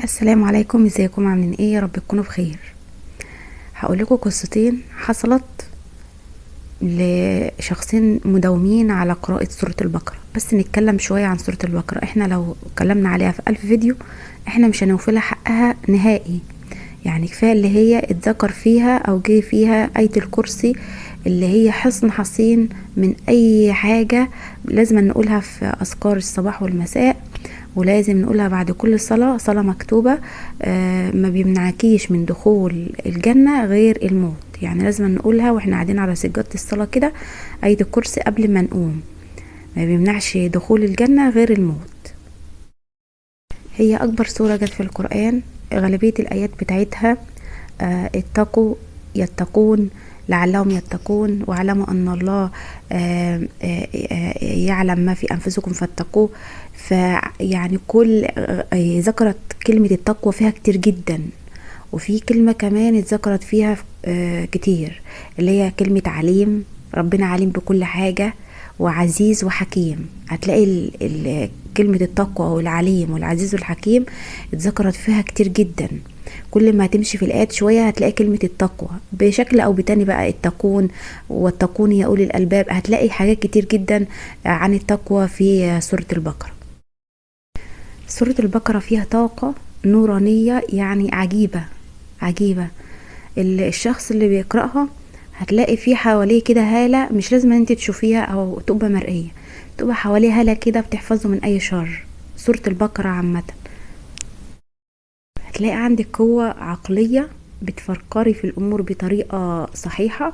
السلام عليكم، ازيكم؟ عاملين ايه؟ يا رب تكونوا بخير. هقول لكم قصتين حصلت لشخصين مداومين على قراءة سورة البقرة. بس نتكلم شوية عن سورة البقرة. احنا لو اتكلمنا عليها في 1000 فيديو احنا مش هنوفلها حقها نهائي. يعني كفاية اللي هي اتذكر فيها او جه فيها آية الكرسي، اللي هي حصن حصين من اي حاجة. لازم نقولها في اذكار الصباح والمساء، ولازم نقولها بعد كل صلاة مكتوبة. ما بيمنعكيش من دخول الجنة غير الموت. يعني لازم نقولها واحنا قاعدين على سجادة الصلاة كده، آية الكرسي قبل ما نقوم. ما بيمنعش دخول الجنة غير الموت. هي أكبر سورة جت في القرآن. غالبية الآيات بتاعتها اتقوا يتقون لعلهم يتقون، واعلموا ان الله يعلم ما في انفسكم فاتقوه. فيعني كل ذكرت كلمة التقوى فيها كتير جدا. وفي كلمة كمان اتذكرت فيها كتير، اللي هي كلمة عليم. ربنا عليم بكل حاجة، وعزيز وحكيم. هتلاقي كلمة التقوى والعليم والعزيز والحكيم اتذكرت فيها كتير جدا. كل ما تمشي في الآيات شوية هتلاقي كلمة التقوى بشكل أو بتاني، بقى اتقون واتقون يا أولي الألباب. هتلاقي حاجات كتير جدا عن التقوى في سورة البقرة. سورة البقرة فيها طاقة نورانية يعني عجيبة عجيبة. الشخص اللي بيقرأها هتلاقي فيه حواليه كده هالة، مش لازم انت تشوفيها أو تبقى مرئية، تبقى حواليه هالة كده بتحفظه من أي شر. سورة البقرة عامة هتلاقي عندك قوة عقلية، بتفكري في الأمور بطريقة صحيحة،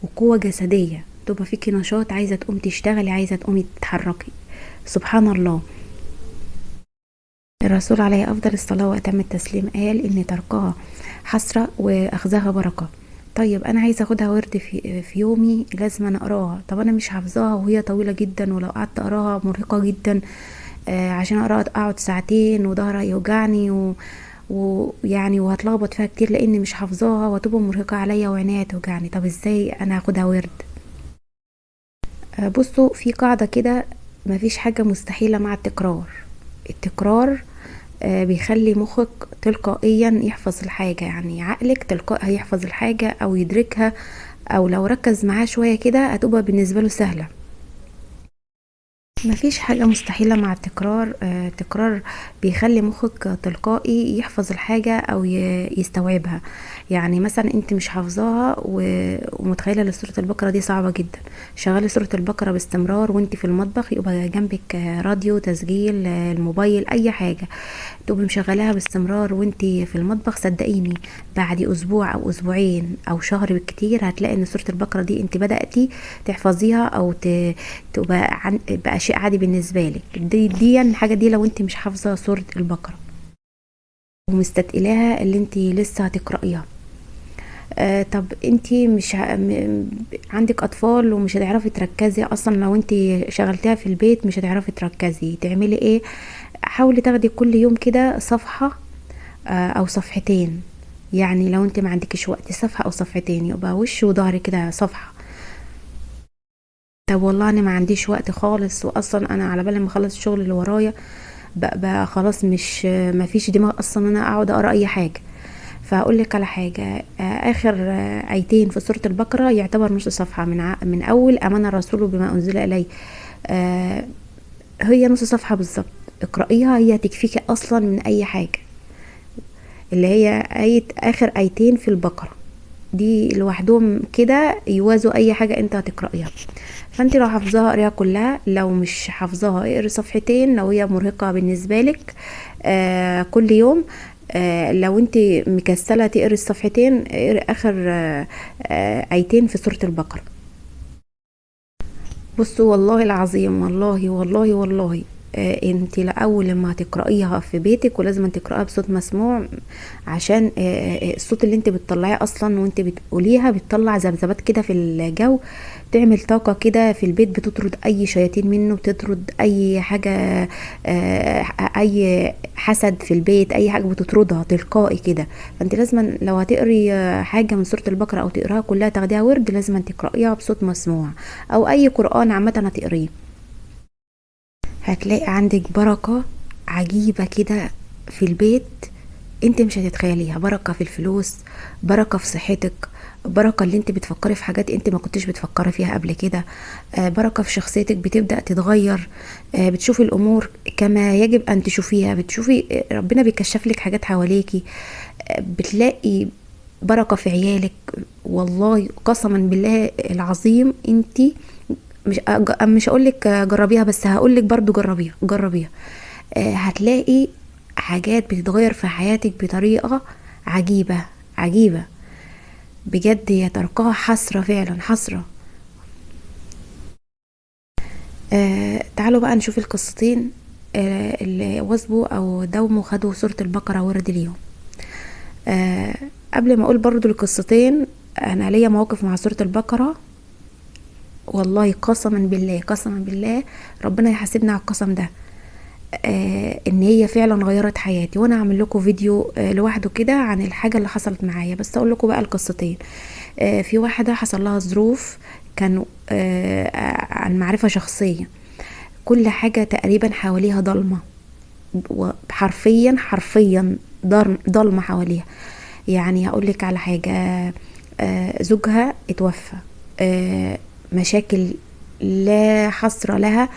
وقوة جسدية، تبقى فيكي نشاط، عايزة تقوم تشتغلي، عايزة تقومي تتحركي. سبحان الله. الرسول عليه أفضل الصلاة وأتم التسليم قال إن تركها حسرة وأخذها بركة. طيب أنا عايزة أخدها ورد في يومي، لازم أنا أقراها. طب أنا مش حافظاها وهي طويلة جدا، ولو قعدت أقراها مرهقة جدا. عشان أقراها أقعد ساعتين وظهري يوجعني ويعني وهتلخبط فيها كتير لاني مش حافظاها، وتبقى مرهقه عليا وعينيا توجعني. طب ازاي انا هاخدها ورد؟ بصوا، في قاعده كده: مفيش حاجه مستحيله مع التكرار. التكرار بيخلي مخك تلقائيا يحفظ الحاجه، يعني عقلك تلقائي هيحفظ الحاجه او يدركها، او لو ركز معاه شويه كده هتبقى بالنسبه له سهله. مفيش حاجة مستحيلة مع التكرار. التكرار بيخلي مخك تلقائي يحفظ الحاجة أو يستوعبها. يعني مثلا انت مش حافظاها ومتخيلة ان سورة البقرة دي صعبة جدا، شغالي سورة البقرة باستمرار وانت في المطبخ، يبقى جنبك راديو، تسجيل، الموبايل، اي حاجة تبقي مشغلاها باستمرار وانت في المطبخ. صدقيني بعد اسبوع او اسبوعين او شهر بالكتير هتلاقي ان سورة البقرة دي انت بدأتي تحفظيها او تبقى بقى شيء عادي بالنسبة لك. دي الحاجة دي لو انت مش حافظة سورة البقرة ومستتقلاها اللي انت لسه هتقرأيها. طب انتي مش عندك اطفال ومش هتعرفي تركزي اصلا، لو انتي شغلتيها في البيت مش هتعرفي تركزي. تعملي ايه؟ حاولي تاخدي كل يوم كده صفحة او صفحتين. يعني لو انت ما عندكش وقت، صفحة او صفحتين، يبقى وش وظهر كده صفحة. طب والله انا ما عنديش وقت خالص، واصلا انا على بال ما اخلص الشغل اللي ورايا بقى خلاص، مش ما فيش دماغ اصلا انا اقعد اقرا اي حاجة. فاقول لك على حاجه: اخر ايتين في سوره البقره يعتبر نص صفحه من اول امن الرسول بما انزل اليه. آه، هي نص صفحه بالظبط. اقرأيها، هي هتكفيكي اصلا من اي حاجه. اللي هي اخر ايتين في البقره دي لوحدهم كده يوازوا اي حاجه انت هتقرأيها. فانت لو حافظاها اقريها كلها، لو مش حافظاها اقري صفحتين لو هي مرهقه بالنسبه لك. كل يوم. لو انت مكسله تقري الصفحتين، اقري اخر ايتين في سوره البقره. بصوا والله العظيم، والله والله والله، انت لاول لما هتقرايها في بيتك، ولازم تقراها بصوت مسموع، عشان الصوت اللي انت بتطلعيه اصلا وانت بتقوليها بتطلع ذبذبات كده في الجو، تعمل طاقة كده في البيت، بتطرد اي شياطين منه، بتطرد اي حاجة، اي حسد في البيت، اي حاجة بتطردها تلقائي كده. فانت لازم لو هتقري حاجة من سورة البقرة او تقراها كلها تاخديها ورد، لازم تقرأيها بصوت مسموع، او اي قرآن عامة هتقريه. هتلاقي عندك بركة عجيبة كده في البيت، انت مش هتتخيليها. بركة في الفلوس، بركة في صحتك، بركة اللي انت بتفكري في حاجات انت ما كنتش بتفكري فيها قبل كده، بركة في شخصيتك بتبدأ تتغير، بتشوفي الامور كما يجب ان تشوفيها، بتشوفي ربنا بيكشف لك حاجات حواليكي، بتلاقي بركة في عيالك. والله قسما بالله العظيم انت مش هقول لك جربيها، بس هقول لك برضو جربيها جربيها. هتلاقي حاجات بتتغير في حياتك بطريقة عجيبة عجيبة بجد، هي تركها حسرة فعلا حسرة. تعالوا بقى نشوف القصتين اللي وثبوا او داوموا خدوا سورة البقرة ورد اليوم. آه قبل ما اقول برضو القصتين، انا ليا موقف مع سورة البقرة. والله قسما بالله قسما بالله ربنا يحاسبنا على القسم ده. ان هي فعلا غيرت حياتي، وانا اعمل لكم فيديو لوحده كده عن الحاجة اللي حصلت معايا. بس اقول لكم بقى القصتين. في واحدة حصل لها ظروف كانوا عن معرفة شخصية، كل حاجة تقريبا حواليها ضلمة، حرفيا حرفيا ضلمة حواليها. يعني هقول لك على حاجة، زوجها اتوفى، مشاكل لا حصر لها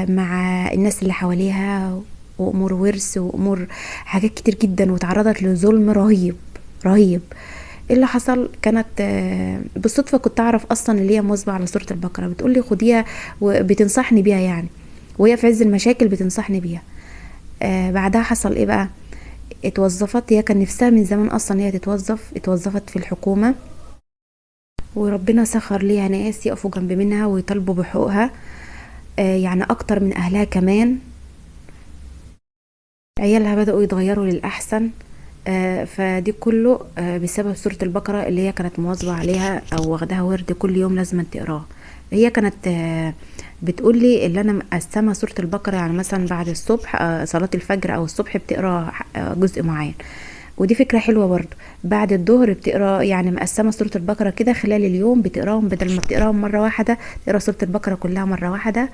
مع الناس اللي حواليها، وامور ورث وامور حاجات كتير جدا، وتعرضت لظلم رهيب رهيب. ايه اللي حصل؟ كانت بالصدفه كنت اعرف اصلا اللي هي مواظبه على سوره البقره، بتقولي خديها وبتنصحني بيها يعني، وهي في عز المشاكل بتنصحني بيها. بعدها حصل ايه بقى؟ اتوظفت، هي كان نفسها من زمان اصلا هي تتوظف، اتوظفت في الحكومه، وربنا سخر ليها ناس يقفوا جنب منها ويطالبوا بحقوقها، يعني اكتر من اهلها كمان. عيالها بدأوا يتغيروا للأحسن. فدي كله بسبب سورة البقرة اللي هي كانت مواظبة عليها أو واخدها ورد كل يوم لازم تقراها. هي كانت بتقولي اللي أنا مقسمة سورة البقرة، يعني مثلا بعد الصبح صلاة الفجر أو الصبح بتقرا جزء معين، ودي فكرة حلوة برضو. بعد الظهر بتقرا، يعني مقسمة سورة البقرة كده خلال اليوم بتقراهم، بدل ما بتقراهم مرة واحدة تقرا سورة البقرة كلها مرة واحدة،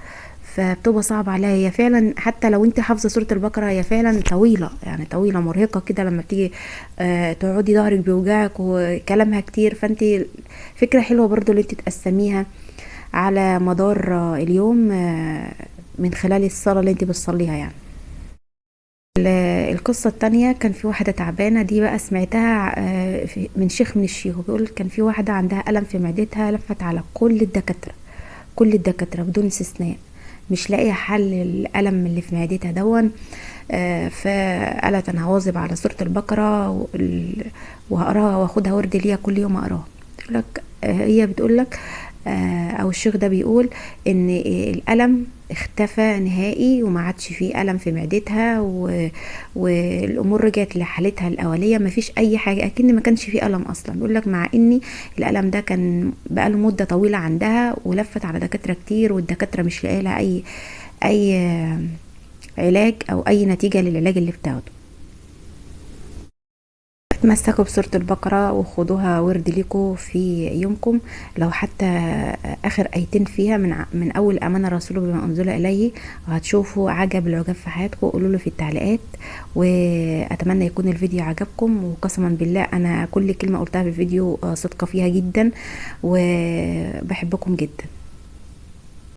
فبتبقى صعب عليها. هي فعلا حتى لو انت حافظة سورة البقرة هي فعلا طويلة، يعني طويلة مرهقة كده لما بتيجي تقعدي ظهرك بيوجعك وكلامها كتير. فانت فكرة حلوة برضو اللي انت تقسميها على مدار اليوم من خلال الصلاة اللي انت بتصليها يعني. القصة التانية، كان في واحدة تعبانة، دي بقى سمعتها من شيخ من الشيوخ، بيقول كان في واحدة عندها ألم في معدتها، لفت على كل الدكاترة، كل الدكاترة بدون استثناء، مش لاقيه حل الألم اللي في معدتها دون. فقالت أنا هواظب على سورة البقرة وهقراها واخدها ورد ليها كل يوم اقراها. تقولك هي بتقولك او الشيخ ده بيقول ان الالم اختفى نهائي وما عادش فيه الم في معدتها، والامور رجعت لحالتها الاوليه، ما فيش اي حاجه، اكن ما كانش فيه الم اصلا. بيقول لك مع ان الالم ده كان بقاله مده طويله عندها، ولفت على دكاتره كتير والدكاتره مش لاقيه لها اي علاج او اي نتيجه للعلاج اللي بتاخده. تمسكوا بسورة البقرة وخدوها ورد ليكوا في يومكم، لو حتى اخر ايتين فيها من اول امانة الرسول بما انزل اليه، وهتشوفوا عجب العجاب في حياتكم. قولوا له في التعليقات، واتمنى يكون الفيديو عجبكم. وقسما بالله انا كل كلمة قلتها في الفيديو صادقة فيها جدا، وبحبكم جدا.